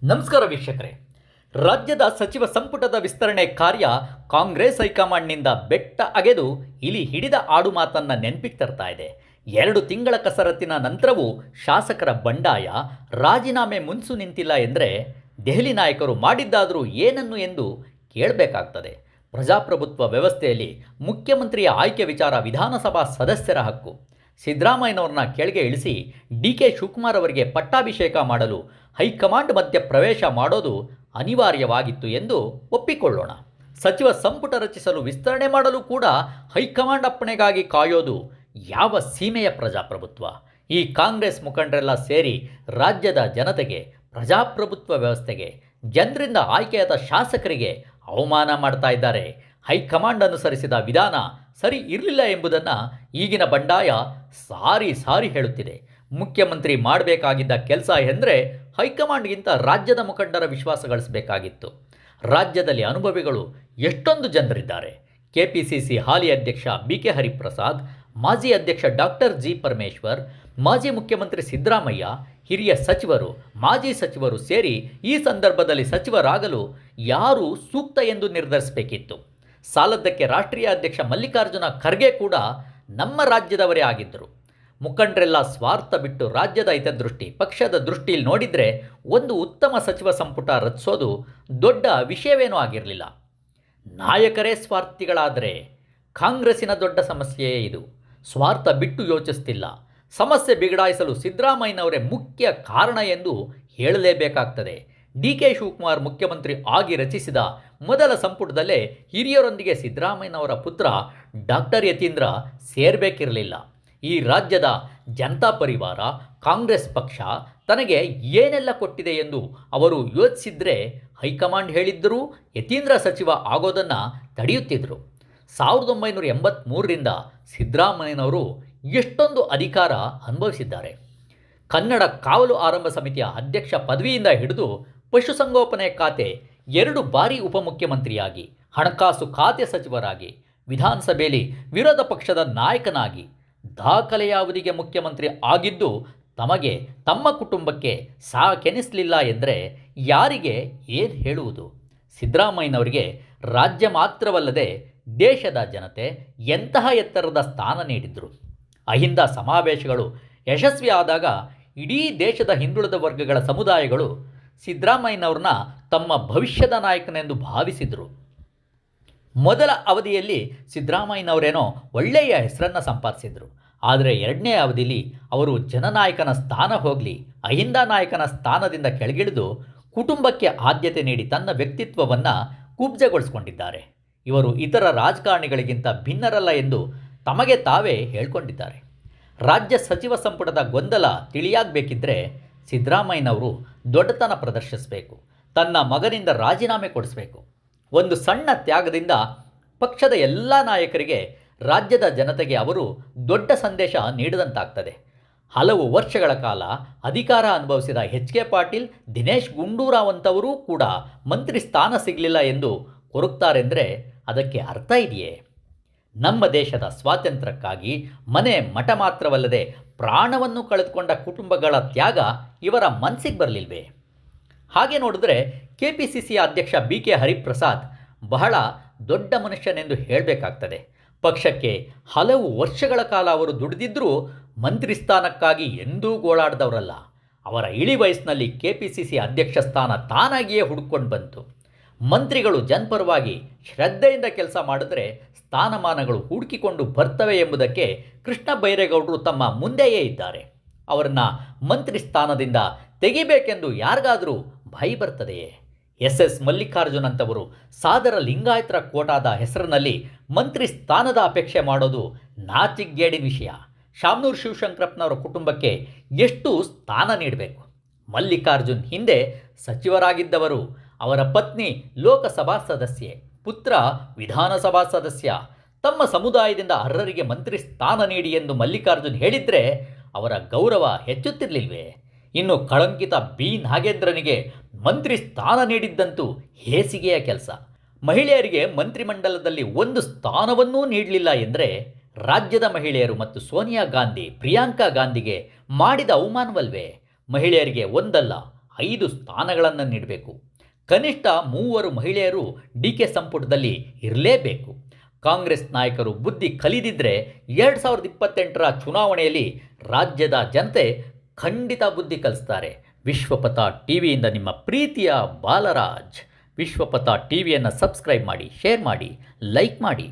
ನಮಸ್ಕಾರ ವೀಕ್ಷಕರೇ. ರಾಜ್ಯದ ಸಚಿವ ಸಂಪುಟದ ವಿಸ್ತರಣೆ ಕಾರ್ಯ ಕಾಂಗ್ರೆಸ್ ಹೈಕಮಾಂಡ್ನಿಂದ ಬೆಟ್ಟ ಅಗೆದು ಇಲಿ ಹಿಡಿದ ಆಡು ಮಾತನ್ನು ನೆನಪಿಗೆ ತರ್ತಾ ಇದೆ. 2 ತಿಂಗಳ ಕಸರತ್ತಿನ ನಂತರವೂ ಶಾಸಕರ ಬಂಡಾಯ, ರಾಜೀನಾಮೆ ಮುನ್ಸು ನಿಂತಿಲ್ಲ ಎಂದರೆ ದೆಹಲಿ ನಾಯಕರು ಮಾಡಿದ್ದಾದರೂ ಏನನ್ನು ಎಂದು ಕೇಳಬೇಕಾಗ್ತದೆ. ಪ್ರಜಾಪ್ರಭುತ್ವ ವ್ಯವಸ್ಥೆಯಲ್ಲಿ ಮುಖ್ಯಮಂತ್ರಿಯ ಆಯ್ಕೆ ವಿಚಾರ ವಿಧಾನಸಭಾ ಸದಸ್ಯರ ಹಕ್ಕು. ಸಿದ್ದರಾಮಯ್ಯನವ್ರನ್ನ ಕೆಳಗೆ ಇಳಿಸಿ ಡಿ.ಕೆ. ಶಿವಕುಮಾರ್ ಅವರಿಗೆ ಪಟ್ಟಾಭಿಷೇಕ ಮಾಡಲು ಹೈಕಮಾಂಡ್ ಮಧ್ಯ ಪ್ರವೇಶ ಮಾಡೋದು ಅನಿವಾರ್ಯವಾಗಿತ್ತು ಎಂದು ಒಪ್ಪಿಕೊಳ್ಳೋಣ. ಸಚಿವ ಸಂಪುಟ ರಚಿಸಲು ವಿಸ್ತರಣೆ ಮಾಡಲು ಕೂಡ ಹೈಕಮಾಂಡ್ ಅಪ್ಪಣೆಗಾಗಿ ಕಾಯೋದು ಯಾವ ಸೀಮೆಯ ಪ್ರಜಾಪ್ರಭುತ್ವ? ಈ ಕಾಂಗ್ರೆಸ್ ಮುಖಂಡರೆಲ್ಲ ಸೇರಿ ರಾಜ್ಯದ ಜನತೆಗೆ, ಪ್ರಜಾಪ್ರಭುತ್ವ ವ್ಯವಸ್ಥೆಗೆ, ಜನರಿಂದ ಆಯ್ಕೆಯಾದ ಶಾಸಕರಿಗೆ ಅವಮಾನ ಮಾಡ್ತಾ ಇದ್ದಾರೆ. ಹೈಕಮಾಂಡ್ ಅನುಸರಿಸಿದ ವಿಧಾನ ಸರಿ ಇರಲಿಲ್ಲ ಎಂಬುದನ್ನು ಈಗಿನ ಬಂಡಾಯ ಸಾರಿ ಸಾರಿ ಹೇಳುತ್ತಿದೆ. ಮುಖ್ಯಮಂತ್ರಿ ಮಾಡಬೇಕಾಗಿದ್ದ ಕೆಲಸ ಎಂದರೆ ಹೈಕಮಾಂಡ್ಗಿಂತ ರಾಜ್ಯದ ಮುಖಂಡರ ವಿಶ್ವಾಸ ಗಳಿಸಬೇಕಾಗಿತ್ತು. ರಾಜ್ಯದಲ್ಲಿ ಅನುಭವಿಗಳು ಎಷ್ಟೊಂದು ಜನರಿದ್ದಾರೆ. ಕೆಪಿಸಿಸಿ ಹಾಲಿ ಅಧ್ಯಕ್ಷ ಬಿ.ಕೆ. ಹರಿಪ್ರಸಾದ್, ಮಾಜಿ ಅಧ್ಯಕ್ಷ ಡಾಕ್ಟರ್ ಜಿ. ಪರಮೇಶ್ವರ್, ಮಾಜಿ ಮುಖ್ಯಮಂತ್ರಿ ಸಿದ್ದರಾಮಯ್ಯ, ಹಿರಿಯ ಸಚಿವರು, ಮಾಜಿ ಸಚಿವರು ಸೇರಿ ಈ ಸಂದರ್ಭದಲ್ಲಿ ಸಚಿವರಾಗಲು ಯಾರು ಸೂಕ್ತ ಎಂದು ನಿರ್ಧರಿಸಬೇಕಿತ್ತು. ಸಾಲದ್ದಕ್ಕೆ ರಾಷ್ಟ್ರೀಯ ಅಧ್ಯಕ್ಷ ಮಲ್ಲಿಕಾರ್ಜುನ ಖರ್ಗೆ ಕೂಡ ನಮ್ಮ ರಾಜ್ಯದವರೇ ಆಗಿದ್ದರು. ಮುಖಂಡರೆಲ್ಲ ಸ್ವಾರ್ಥ ಬಿಟ್ಟು ರಾಜ್ಯದ ಹಿತದೃಷ್ಟಿ, ಪಕ್ಷದ ದೃಷ್ಟಿಯಲ್ಲಿ ನೋಡಿದರೆ ಒಂದು ಉತ್ತಮ ಸಚಿವ ಸಂಪುಟ ರಚಿಸೋದು ದೊಡ್ಡ ವಿಷಯವೇನೂ ಆಗಿರಲಿಲ್ಲ. ನಾಯಕರೇ ಸ್ವಾರ್ಥಿಗಳಾದರೆ ಕಾಂಗ್ರೆಸ್ಸಿನ ದೊಡ್ಡ ಸಮಸ್ಯೆಯೇ ಇದು. ಸ್ವಾರ್ಥ ಬಿಟ್ಟು ಯೋಚಿಸ್ತಿಲ್ಲ. ಸಮಸ್ಯೆ ಬಿಗಡಾಯಿಸಲು ಸಿದ್ದರಾಮಯ್ಯನವರೇ ಮುಖ್ಯ ಕಾರಣ ಎಂದು ಹೇಳಲೇಬೇಕಾಗ್ತದೆ. ಡಿ.ಕೆ. ಶಿವಕುಮಾರ್ ಮುಖ್ಯಮಂತ್ರಿ ಆಗಿ ರಚಿಸಿದ ಮೊದಲ ಸಂಪುಟದಲ್ಲೇ ಹಿರಿಯರೊಂದಿಗೆ ಸಿದ್ದರಾಮಯ್ಯನವರ ಪುತ್ರ ಡಾಕ್ಟರ್ ಯತೀಂದ್ರ ಸೇರಬೇಕಿರಲಿಲ್ಲ. ಈ ರಾಜ್ಯದ ಜನತಾ ಪರಿವಾರ, ಕಾಂಗ್ರೆಸ್ ಪಕ್ಷ ತನಗೆ ಏನೆಲ್ಲ ಕೊಟ್ಟಿದೆ ಎಂದು ಅವರು ಯೋಚಿಸಿದ್ರೆ ಹೈಕಮಾಂಡ್ ಹೇಳಿದ್ದರೂ ಯತೀಂದ್ರ ಸಚಿವ ಆಗೋದನ್ನು ತಡೆಯುತ್ತಿದ್ದರು. 1983ರಿಂದ ಸಿದ್ದರಾಮಯ್ಯನವರು ಎಷ್ಟೊಂದು ಅಧಿಕಾರ ಅನುಭವಿಸಿದ್ದಾರೆ. ಕನ್ನಡ ಕಾವಲು ಆರಂಭ ಸಮಿತಿಯ ಅಧ್ಯಕ್ಷ ಪದವಿಯಿಂದ ಹಿಡಿದು ಪಶುಸಂಗೋಪನೆ ಖಾತೆ 2 ಬಾರಿ ಉಪಮುಖ್ಯಮಂತ್ರಿಯಾಗಿ, ಹಣಕಾಸು ಖಾತೆ ಸಚಿವರಾಗಿ, ವಿಧಾನಸಭೆಯಲ್ಲಿ ವಿರೋಧ ಪಕ್ಷದ ನಾಯಕನಾಗಿ ದಾಖಲೆಯ ಅವಧಿಗೆ ಮುಖ್ಯಮಂತ್ರಿ ಆಗಿದ್ದು ತಮಗೆ, ತಮ್ಮ ಕುಟುಂಬಕ್ಕೆ ಸಾಕೆನಿಸಲಿಲ್ಲ ಎಂದರೆ ಯಾರಿಗೆ ಏನು ಹೇಳುವುದು? ಸಿದ್ದರಾಮಯ್ಯನವರಿಗೆ ರಾಜ್ಯ ಮಾತ್ರವಲ್ಲದೆ ದೇಶದ ಜನತೆ ಎಂತಹ ಎತ್ತರದ ಸ್ಥಾನ ನೀಡಿದರು. ಅಹಿಂದ ಸಮಾವೇಶಗಳು ಯಶಸ್ವಿ ಆದಾಗ ಇಡೀ ದೇಶದ ಹಿಂದುಳಿದ ವರ್ಗಗಳ ಸಮುದಾಯಗಳು ಸಿದ್ದರಾಮಯ್ಯನವ್ರನ್ನ ತಮ್ಮ ಭವಿಷ್ಯದ ನಾಯಕನೆಂದು ಭಾವಿಸಿದರು. ಮೊದಲ ಅವಧಿಯಲ್ಲಿ ಸಿದ್ದರಾಮಯ್ಯನವರೇನೋ ಒಳ್ಳೆಯ ಹೆಸರನ್ನು ಸಂಪಾದಿಸಿದರು. ಆದರೆ 2ನೇ ಅವಧಿಯಲ್ಲಿ ಅವರು ಜನನಾಯಕನ ಸ್ಥಾನ ಹೋಗಲಿ ಅಹಿಂದ ನಾಯಕನ ಸ್ಥಾನದಿಂದ ಕೆಳಗಿಳಿದು ಕುಟುಂಬಕ್ಕೆ ಆದ್ಯತೆ ನೀಡಿ ತನ್ನ ವ್ಯಕ್ತಿತ್ವವನ್ನು ಕುಬ್ಜಗೊಳಿಸಿಕೊಂಡಿದ್ದಾರೆ. ಇವರು ಇತರ ರಾಜಕಾರಣಿಗಳಿಗಿಂತ ಭಿನ್ನರಲ್ಲ ಎಂದು ತಮಗೆ ತಾವೇ ಹೇಳ್ಕೊಂಡಿದ್ದಾರೆ. ರಾಜ್ಯ ಸಚಿವ ಸಂಪುಟದ ಗೊಂದಲ ತಿಳಿಯಾಗಬೇಕಿದ್ದರೆ ಸಿದ್ದರಾಮಯ್ಯನವರು ದೊಡ್ಡತನ ಪ್ರದರ್ಶಿಸಬೇಕು. ತನ್ನ ಮಗನಿಂದ ರಾಜೀನಾಮೆ ಕೊಡಿಸಬೇಕು. ಒಂದು ಸಣ್ಣ ತ್ಯಾಗದಿಂದ ಪಕ್ಷದ ಎಲ್ಲ ನಾಯಕರಿಗೆ, ರಾಜ್ಯದ ಜನತೆಗೆ ಅವರು ದೊಡ್ಡ ಸಂದೇಶ ನೀಡಿದಂತಾಗ್ತದೆ. ಹಲವು ವರ್ಷಗಳ ಕಾಲ ಅಧಿಕಾರ ಅನುಭವಿಸಿದ ಎಚ್.ಕೆ. ಪಾಟೀಲ್, ದಿನೇಶ್ ಗುಂಡೂರಾವ್ ಅಂತವರೂ ಕೂಡ ಮಂತ್ರಿ ಸ್ಥಾನ ಸಿಗಲಿಲ್ಲ ಎಂದು ಕೊರಗ್ತಾರೆಂದರೆ ಅದಕ್ಕೆ ಅರ್ಥ ಇದೆಯೇ? ನಮ್ಮ ದೇಶದ ಸ್ವಾತಂತ್ರ್ಯಕ್ಕಾಗಿ ಮನೆ ಮಠ ಮಾತ್ರವಲ್ಲದೆ ಪ್ರಾಣವನ್ನು ಕಳೆದುಕೊಂಡ ಕುಟುಂಬಗಳ ತ್ಯಾಗ ಇವರ ಮನಸ್ಸಿಗೆ ಬರಲಿಲ್ವೇ? ಹಾಗೆ ನೋಡಿದ್ರೆ ಕೆಪಿಸಿಸಿ ಅಧ್ಯಕ್ಷ ಬಿ.ಕೆ. ಹರಿಪ್ರಸಾದ್ ಬಹಳ ದೊಡ್ಡ ಮನುಷ್ಯನೆಂದು ಹೇಳಬೇಕಾಗ್ತದೆ. ಪಕ್ಷಕ್ಕೆ ಹಲವು ವರ್ಷಗಳ ಕಾಲ ಅವರು ದುಡಿದಿದ್ದರೂ ಮಂತ್ರಿ ಸ್ಥಾನಕ್ಕಾಗಿ ಎಂದೂ ಗೋಳಾಡಿದವರಲ್ಲ. ಅವರ ಇಳಿ ವಯಸ್ಸಿನಲ್ಲಿ ಕೆಪಿಸಿಸಿ ಅಧ್ಯಕ್ಷ ಸ್ಥಾನ ತಾನಾಗಿಯೇ ಹುಡುಕೊಂಡು ಬಂತು. ಮಂತ್ರಿಗಳು ಜನಪರವಾಗಿ ಶ್ರದ್ಧೆಯಿಂದ ಕೆಲಸ ಮಾಡಿದ್ರೆ ಸ್ಥಾನಮಾನಗಳು ಹುಡುಕಿಕೊಂಡು ಬರ್ತವೆ ಎಂಬುದಕ್ಕೆ ಕೃಷ್ಣ ಬೈರೇಗೌಡರು ತಮ್ಮ ಮುಂದೆಯೇ ಇದ್ದಾರೆ. ಅವರನ್ನು ಮಂತ್ರಿ ಸ್ಥಾನದಿಂದ ತೆಗಿಬೇಕೆಂದು ಯಾರಿಗಾದರೂ ಭಯ ಬರ್ತದೆಯೇ? ಎಸ್ ಮಲ್ಲಿಕಾರ್ಜುನ್ ಅಂತವರು ಸಾದರ ಲಿಂಗಾಯತರ ಕೋಟಾದ ಹೆಸರಿನಲ್ಲಿ ಮಂತ್ರಿ ಸ್ಥಾನದ ಅಪೇಕ್ಷೆ ಮಾಡೋದು ನಾಚಿಗೇಡಿನ ವಿಷಯ. ಶಾಮನೂರು ಶಿವಶಂಕರಪ್ಪನವರ ಕುಟುಂಬಕ್ಕೆ ಎಷ್ಟು ಸ್ಥಾನ ನೀಡಬೇಕು? ಮಲ್ಲಿಕಾರ್ಜುನ್ ಹಿಂದೆ ಸಚಿವರಾಗಿದ್ದವರು. ಅವರ ಪತ್ನಿ ಲೋಕಸಭಾ ಸದಸ್ಯೆ, ಪುತ್ರ ವಿಧಾನಸಭಾ ಸದಸ್ಯ. ತಮ್ಮ ಸಮುದಾಯದಿಂದ ಅರ್ಹರಿಗೆ ಮಂತ್ರಿ ಸ್ಥಾನ ನೀಡಿ ಎಂದು ಮಲ್ಲಿಕಾರ್ಜುನ್ ಹೇಳಿದರೆ ಅವರ ಗೌರವ ಹೆಚ್ಚುತ್ತಿರಲಿಲ್ವೇ? ಇನ್ನು ಕಳಂಕಿತ ಬಿ ನಾಗೇಂದ್ರನಿಗೆ ಮಂತ್ರಿ ಸ್ಥಾನ ನೀಡಿದ್ದಂತೂ ಹೇಸಿಗೆಯ ಕೆಲಸ. ಮಹಿಳೆಯರಿಗೆ ಮಂತ್ರಿಮಂಡಲದಲ್ಲಿ ಒಂದು ಸ್ಥಾನವನ್ನೂ ನೀಡಲಿಲ್ಲ ಎಂದರೆ ರಾಜ್ಯದ ಮಹಿಳೆಯರು ಮತ್ತು ಸೋನಿಯಾ ಗಾಂಧಿ, ಪ್ರಿಯಾಂಕಾ ಗಾಂಧಿಗೆ ಮಾಡಿದ ಅವಮಾನವಲ್ವೇ? ಮಹಿಳೆಯರಿಗೆ ಒಂದಲ್ಲ 5 ಸ್ಥಾನಗಳನ್ನು ನೀಡಬೇಕು. ಕನಿಷ್ಠ 3 ಮಹಿಳೆಯರು ಡಿಕೆ ಸಂಪುಟದಲ್ಲಿ ಇರಲೇಬೇಕು. ಕಾಂಗ್ರೆಸ್ ನಾಯಕರು ಬುದ್ಧಿ ಕಲಿದಿದ್ದರೆ 2028ರ ಚುನಾವಣೆಯಲ್ಲಿ ರಾಜ್ಯದ ಜನತೆ ಖಂಡಿತ ಬುದ್ಧಿ ಕಲಿಸ್ತಾರೆ. ವಿಶ್ವಪಥ ಟಿವಿಯಿಂದ ನಿಮ್ಮ ಪ್ರೀತಿಯ ಬಾಲರಾಜ್. ವಿಶ್ವಪಥ ಟಿವಿಯನ್ನು ಸಬ್ಸ್ಕ್ರೈಬ್ ಮಾಡಿ, ಶೇರ್ ಮಾಡಿ, ಲೈಕ್ ಮಾಡಿ.